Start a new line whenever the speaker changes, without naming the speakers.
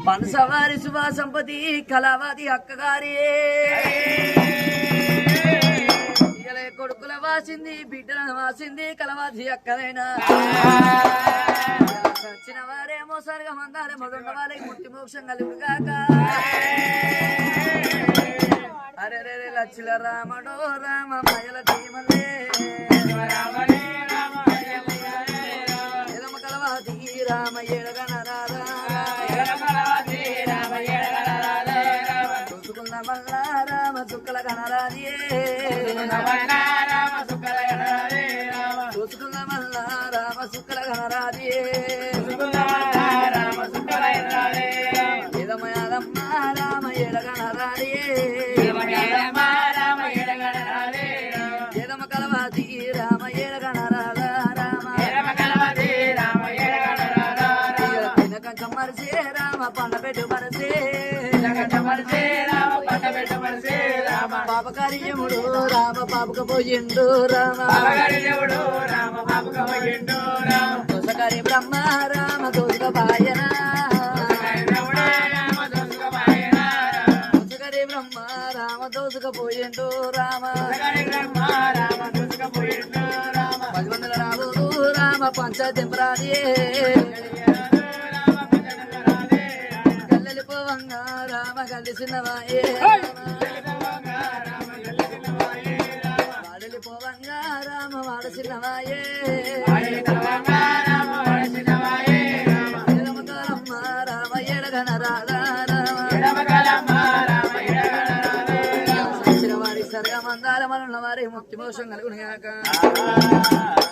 మనసవారి శుభ సంపతి కళావతి అక్కగారి ఇలా కొడుకుల వాసింది బిడ్డల వాసింది కళావతి అక్కదైనా వచ్చిన వారేమో సరిగా మందారే మొదటి వాళ్ళకి ముట్టి మోక్షం కలుగుగాక అరే రే లచ్చిల రామడో రామ మయల తీమలే ఎలమ కలవాతి రామ ఏడగన రాధా చూసుకున్న మల్లా రామ సుక్కల గణరాజే చూసుకున్న మల్లా రామ సుక్కల గణరాజే ఎదమయాదమ్మ రామ ఏడగణరాజే ఎదమ కలవాతి రామ ఏడగణరాధా మరిసే రామ పండబెట్టు మరిసే పాపకార్యముడు రామ పాపక పోయిండు రామ దోసకారి బ్రహ్మ రామ దోసక పాయన దోసకారి బ్రహ్మ రామ దోసక పోయిండు రామ 10 వందల రాదు రామ పంచదింపరాది రామ కలిసినవాయే వాడలిపోవంగా రామ వాడసినవాయే రామ ఎడగన రాధా వారి సరిగా మందాల మనున్న వారి ముక్తి మోసం కలుగునిగాక